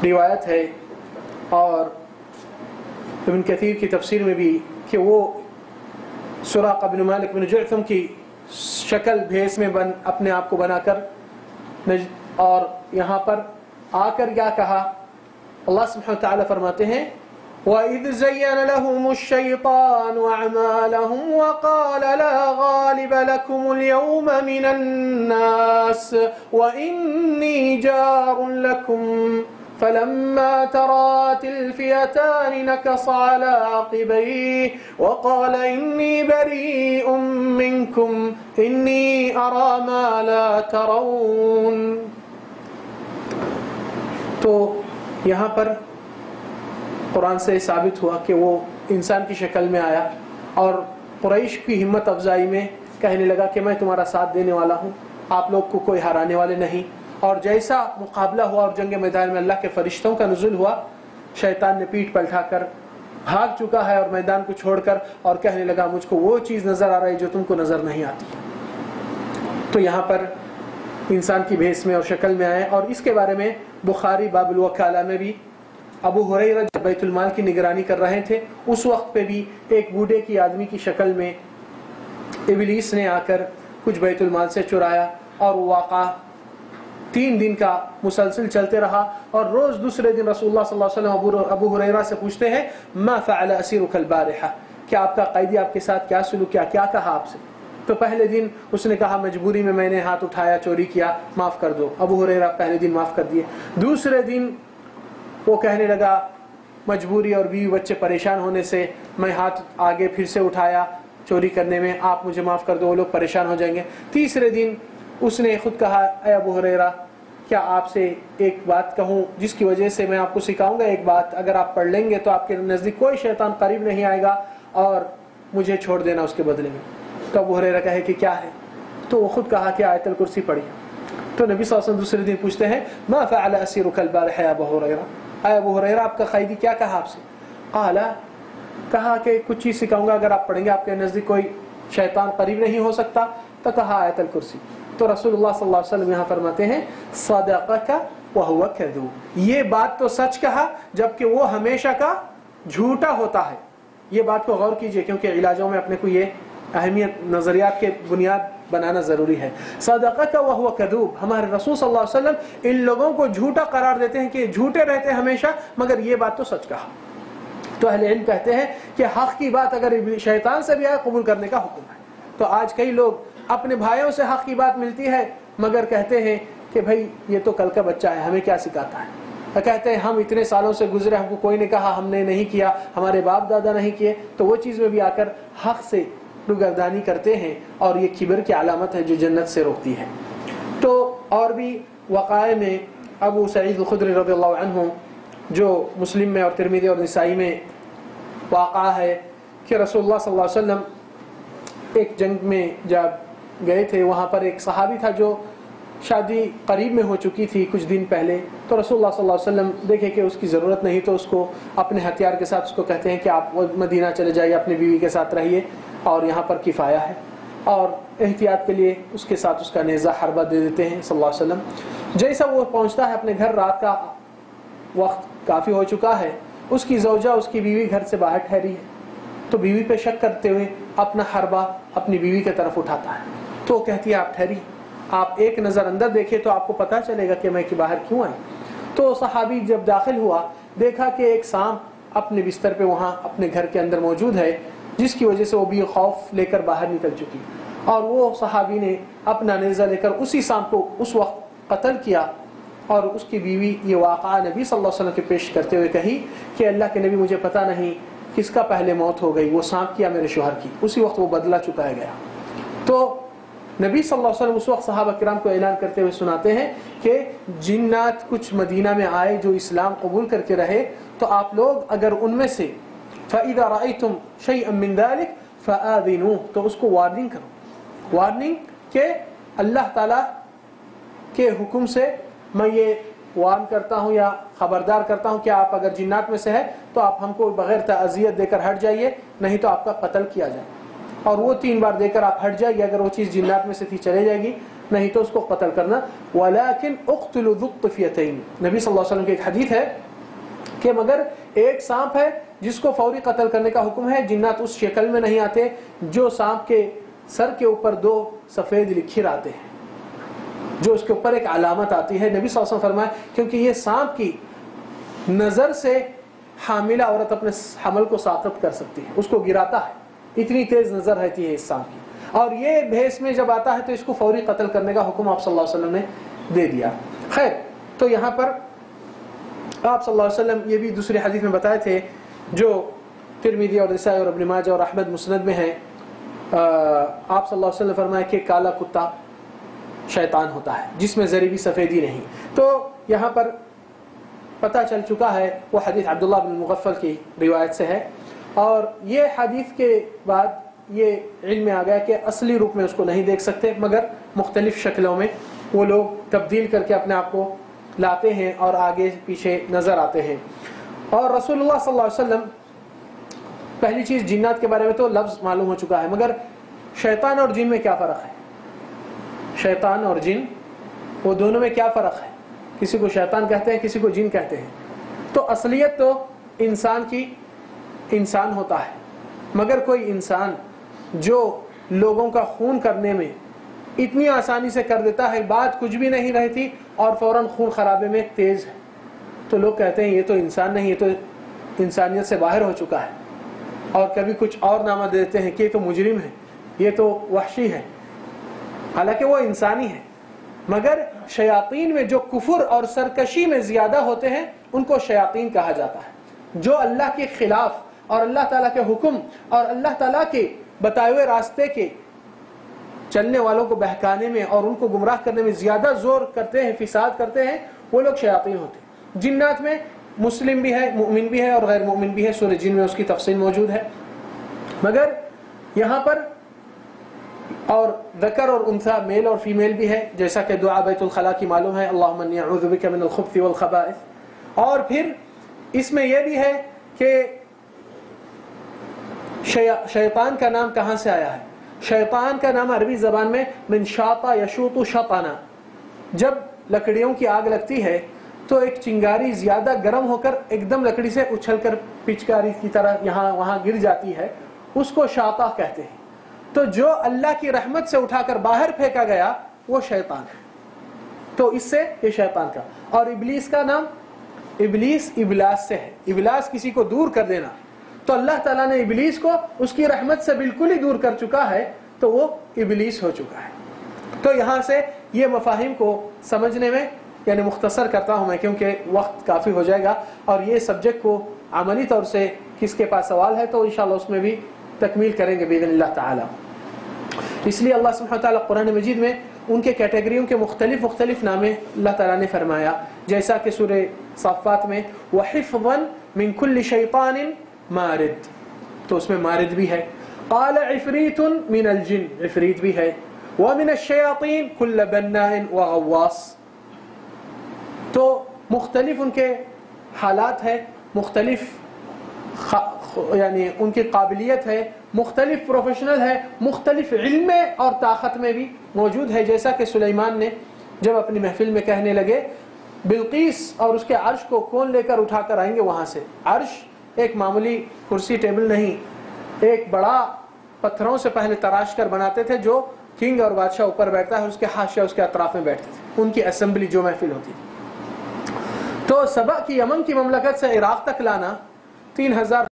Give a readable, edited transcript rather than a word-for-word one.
روایت ہے اور ابن کثیر کی تفسیر میں بھی کہ وہ سراقہ بن مالک بن جعثم کی شکل بھیس میں اپنے آپ کو بنا کر اور یہاں پر آ کر کیا کہا، اللہ سبحانہ وتعالی فرماتے ہیں وَإِذْ زَيَّنَ لَهُمُ الشَّيْطَانُ أَعْمَالَهُمْ وَقَالَ لَا غَالِبَ لَكُمُ الْيَوْمَ مِنَ النَّاسِ وَإِنِّي جَارٌ لَكُمْ فَلَمَّا تَرَاتِ الْفِئَتَانِ نَكَصَ عَلَى عَقِبَيْهِ وَقَالَ إِنِّي بَرِيءٌ مِّنكُمْ إِنِّي أَرَى مَا لَا تَرَوْنَ۔ تو یہاں پر قرآن سے ثابت ہوا کہ وہ انسان کی شکل میں آیا اور قریش کی ہمت افزائی میں کہنے لگا کہ میں تمہارا ساتھ دینے والا ہوں، آپ لوگ کو کوئی ہرانے والے نہیں۔ اور جیسا مقابلہ ہوا اور جنگ میدان میں اللہ کے فرشتوں کا نزول ہوا، شیطان نے پیٹھ پلٹا کر بھاگ چکا ہے اور میدان کو چھوڑ کر، اور کہنے لگا مجھ کو وہ چیز نظر آ رہی جو تم کو نظر نہیں آتی۔ تو یہاں پر انسان کی بھیس میں اور شکل میں آئے، اور اس کے بارے میں بخاری باب الوکالہ میں بھی ابو ہریرہ جب بیت المال کی نگرانی کر رہے تھے اس وقت پہ بھی ایک بوڑھے کی آدمی کی شکل میں ابلیس نے آ کر کچھ بیت المال سے چرایا، اور وہ واقعہ 3 دن کا مسلسل چلتے رہا، اور روز دوسرے دن رسول اللہ صلی اللہ علیہ وسلم ابو ہریرہ سے پوچھتے ہیں ما فعل اسیرک البارحہ، کہ آپ کا قیدی آپ کے ساتھ کیا سلوک کیا، کیا کہا آپ سے؟ تو پہلے دن اس نے کہا مجبوری میں نے ہاتھ اٹھایا، چوری کیا، معاف کر دو۔ ابو ہریرہ پہلے دن معاف کر دیے۔ دوسرے دن وہ کہنے لگا مجبوری اور بیوی بچے پریشان ہونے سے میں ہاتھ آگے پھر سے اٹھایا چوری کرنے میں، آپ مجھے معاف کر دو، وہ لوگ پریشان ہو جائیں گے۔ تیسرے دن اس نے خود کہا اے ابو ہریرہ کیا آپ سے ایک بات کہوں جس کی وجہ سے میں آپ کو سکھاؤں گا ایک بات، اگر آپ پڑھ لیں گے تو آپ کے نزدیک کوئی شیطان قریب نہیں آئے گا اور مجھے چھوڑ دینا اس کے بدلے میں۔ تو ابو ہریرہ کہے کہ کیا ہے؟ تو وہ خود کہا کہ آیت الکرسی پڑھی۔ تو نبی صلی اللہ علیہ وسلم دوسرے دن پوچھتے ہیں ما فعل اسیرک البارحہ یا ابو ہریرہ، اے ابو ہریرہ آپ کا قیدی کیا کہا آپ سے؟ قال، کہا کہ کچھ چیز سکھاؤں گا اگر آپ پڑھیں گے آپ کے نزدیک کوئی شیطان قریب نہیں ہو سکتا، تو کہا آیت الکرسی۔ تو رسول اللہ صلی اللہ علیہ وسلم یہاں فرماتے ہیں صدقک وہو کذوب، یہ بات تو سچ کہا جبکہ وہ ہمیشہ کا جھوٹا ہوتا ہے۔ یہ بات کو غور کیجئے کیونکہ علاجوں میں اپنے کو یہ اہمیت نظریات کے بنیاد بنانا ضروری ہے۔ صدقک وہو کذوب، ہمارے رسول صلی اللہ علیہ وسلم ان لوگوں کو جھوٹا قرار دیتے ہیں کہ جھوٹے رہتے ہیں ہمیشہ، مگر یہ بات تو سچ کہا۔ تو اہل علم کہتے ہیں کہ حق کی بات اگر شیطان سے بھی آئے قبول کرنے کا حکم ہے۔ تو آج کئی لوگ اپنے بھائیوں سے حق کی بات ملتی ہے مگر کہتے ہیں کہ بھائی یہ تو کل کا بچہ ہے، ہمیں کیا سکھاتا ہے، کہتے ہیں ہم اتنے سالوں سے گزرے، ہم کو کوئی نے کہا، ہم نے نہیں کیا، ہمارے باپ دادا نہیں کیے، تو وہ چیز میں بھی آ کر حق سے روگردانی کرتے ہیں، اور یہ کبر کی علامت ہے جو جنت سے روکتی ہے۔ تو اور بھی وقائع میں ابو سعید الخدری رضی اللہ عنہ جو مسلم میں اور ترمذی اور نسائی میں واقعہ ہے کہ رسول اللہ صلی اللہ علیہ وسلم ایک جنگ میں جب گئے تھے، وہاں پر ایک صحابی تھا جو شادی قریب میں ہو چکی تھی کچھ دن پہلے، تو رسول اللہ صلی اللہ علیہ وسلم دیکھے کہ اس کی ضرورت نہیں تو اس کو اپنے ہتھیار کے ساتھ اس کو کہتے ہیں کہ آپ مدینہ چلے جائیے، اپنی بیوی کے ساتھ رہیے اور یہاں پر کفایہ ہے، اور احتیاط کے لیے اس کے ساتھ اس کا نیزہ حربہ دے دیتے ہیں صلی اللہ علیہ وسلم۔ جیسا وہ پہنچتا ہے اپنے گھر، رات کا وقت کافی ہو چکا ہے، اس کی زوجہ اس کی بیوی گھر سے باہر ٹھہری ہے، تو بیوی پہ شک کرتے ہوئے اپنا حربہ اپنی بیوی کی طرف اٹھاتا ہے، تو وہ کہتی ہے آپ ٹھہری، آپ ایک نظر اندر دیکھیں تو آپ کو پتہ چلے گا کہ میں کہ باہر کیوں آئی۔ تو صحابی جب داخل ہوا دیکھا کہ ایک سانپ اپنے بستر پہ وہاں اپنے گھر کے اندر موجود ہے، جس کی وجہ سے وہ بھی خوف لے کر باہر نکل چکی، اور وہ صحابی نے اپنا نیزہ لے کر اسی سانپ کو اس وقت قتل کیا، اور اس کی بیوی یہ واقعہ نبی صلی اللہ علیہ وسلم کے پیش کرتے ہوئے کہی کہ اللہ کے نبی مجھے پتہ نہیں کس کا پہلے موت ہو گئی، وہ سانپ کیا میرے شوہر کی، اسی وقت وہ بدلہ چکایا گیا۔ تو نبی صلی اللہ علیہ وسلم اس وقت صحابہ کرام کو اعلان کرتے ہوئے سناتے ہیں کہ جنات کچھ مدینہ میں آئے جو اسلام قبول کر کے رہے، تو آپ لوگ اگر ان میں سے فَإِذَا رَأَيْتُمْ شَيْئًا مِّن ذَلِكَ فَآذِنُوهُ، تو اس کو وارننگ کرو، وارننگ کہ اللہ تعالیٰ کے حکم سے میں یہ وارن کرتا ہوں یا خبردار کرتا ہوں کہ آپ اگر جنات میں سے ہے تو آپ ہم کو بغیر تعزیت دے کر ہٹ جائیے، نہیں تو آپ کا قتل کیا جائے، اور وہ 3 بار دے کر آپ ہٹ جائیے، اگر وہ چیز جنات میں سے تھی چلے جائے گی، نہیں تو اس کو قتل کرنا. ولیکن اقتلوا ذو الطفیتین، نبی صلی اللہ علیہ وسلم کی ایک حدیث ہے کہ مگر ایک سانپ ہے جس کو فوری قتل کرنے کا حکم ہے. جنات اس شکل میں نہیں آتے جو سانپ کے سر کے اوپر 2 سفید لکیر آتے ہیں، جو اس کے اوپر ایک علامت آتی ہے. نبی صلی اللہ علیہ وسلم فرمایا کیونکہ یہ سانپ کی نظر سے حاملہ عورت اپنے حمل کو ساقط کر سکتی ہے، اس کو گراتا ہے، اتنی تیز نظر رہتی ہے اس سانپ کی. اور یہ بھیس میں جب آتا ہے تو اس کو فوری قتل کرنے کا حکم آپ صلی اللہ علیہ وسلم نے دے دیا. خیر، تو یہاں پر آپ صلی اللہ علیہ وسلم یہ بھی دوسری حدیث میں بتائے تھے جو ترمذی اور نسائی اور ابن ماجہ اور احمد مسند میں ہیں. آپ صلی اللہ علیہ وسلم نے فرمایا کہ کالا کتا شیطان ہوتا ہے جس میں ذری بھی سفیدی نہیں. تو یہاں پر پتہ چل چکا ہے، وہ حدیث عبداللہ بن مغفل کی روایت سے ہے. اور یہ حدیث کے بعد یہ علم میں آ گیا کہ اصلی روپ میں اس کو نہیں دیکھ سکتے، مگر مختلف شکلوں میں وہ لوگ تبدیل کر کے اپنے آپ کو لاتے ہیں اور آگے پیچھے نظر آتے ہیں. اور رسول اللہ صلی اللہ علیہ وسلم، پہلی چیز جنات کے بارے میں تو لفظ معلوم ہو چکا ہے، مگر شیطان اور جن میں کیا فرق ہے؟ شیطان اور جن، وہ دونوں میں کیا فرق ہے؟ کسی کو شیطان کہتے ہیں، کسی کو جن کہتے ہیں. تو اصلیت تو انسان کی انسان ہوتا ہے، مگر کوئی انسان جو لوگوں کا خون کرنے میں اتنی آسانی سے کر دیتا ہے، بات کچھ بھی نہیں رہتی اور فوراً خون خرابے میں تیز ہے، تو لوگ کہتے ہیں یہ تو انسان نہیں، یہ تو انسانیت سے باہر ہو چکا ہے. اور کبھی کچھ اور نامہ دیتے ہیں کہ یہ تو مجرم ہے، یہ تو وحشی ہے، حالانکہ وہ انسانی ہے. مگر شیاطین میں جو کفر اور سرکشی میں زیادہ ہوتے ہیں ان کو شیاطین کہا جاتا ہے. جو اللہ کے خلاف اور اللہ تعالیٰ کے حکم اور اللہ تعالیٰ کے بتائے ہوئے راستے کے چلنے والوں کو بہکانے میں اور ان کو گمراہ کرنے میں زیادہ زور کرتے ہیں، فساد کرتے ہیں، وہ لوگ شیاطین ہوتے ہیں. جنات میں مسلم بھی ہے، مؤمن بھی ہے اور غیر مؤمن بھی ہے. سورہ جن میں اس کی تفصیل موجود ہے. مگر یہاں پر اور ذکر اور انثیٰ، میل اور فیمیل بھی ہے، جیسا کہ دعا بیت الخلاء کی معلوم ہے، اللہم انی اعوذ بک من الخبث والخبائث. اور پھر اس میں یہ بھی ہے کہ شیطان کا نام کہاں سے آیا ہے؟ شیطان کا نام عربی زبان میں من شاطا یشوط شطنا. جب لکڑیوں کی آگ لگتی ہے تو ایک چنگاری زیادہ گرم ہو کر ایک دم لکڑی سے اچھل کر پچکاری کی طرح یہاں وہاں گر جاتی ہے، اس کو شاطا کہتے ہیں. تو جو اللہ کی رحمت سے اٹھا کر باہر پھینکا گیا وہ شیطان ہے. تو اس سے یہ شیطان کا. اور ابلیس کا نام، ابلیس ابلاس سے ہے، ابلاس کسی کو دور کر دینا. تو اللہ تعالیٰ نے ابلیس کو اس کی رحمت سے بالکل ہی دور کر چکا ہے، تو وہ ابلیس ہو چکا ہے. تو یہاں سے یہ مفاہیم کو سمجھنے میں، یعنی مختصر کرتا ہوں میں کیونکہ وقت کافی ہو جائے گا، اور یہ سبجیکٹ کو عملی طور سے کس کے پاس سوال ہے تو انشاءاللہ اس میں بھی تکمیل کریں گے باذن اللہ تعالی. اس لیے اللہ سبحانہ وتعالی قرآن مجید میں ان کے کیٹیگریوں کے مختلف نامے اللہ تعالیٰ نے فرمایا، جیسا کہ سورہ صافات میں وَحِفْظًا مِنْ كُلِّ شَيْطَانٍ مارد، تو اس میں مارد بھی ہے. قال عفریت من الجن، عفریت بھی ہے. ومن الشیاطین کل بناء وغواص. تو مختلف ان کے حالات ہے، مختلف یعنی ان کی قابلیت ہے، مختلف پروفیشنل ہے، مختلف علم میں اور طاقت میں بھی موجود ہے. جیسا کہ سلیمان نے جب اپنی محفل میں کہنے لگے بلقیس اور اس کے عرش کو کون لے کر اٹھا کر آئیں گے وہاں سے. عرش ایک معمولی کرسی ٹیبل نہیں، ایک بڑا پتھروں سے پہلے تراش کر بناتے تھے جو کنگ اور بادشاہ اوپر بیٹھتا ہے، اس کے حاشیہ اس کے اطراف میں بیٹھتے تھے، ان کی اسمبلی جو محفل ہوتی تھی. تو سبا کی یمن کی مملکت سے عراق تک لانا 3000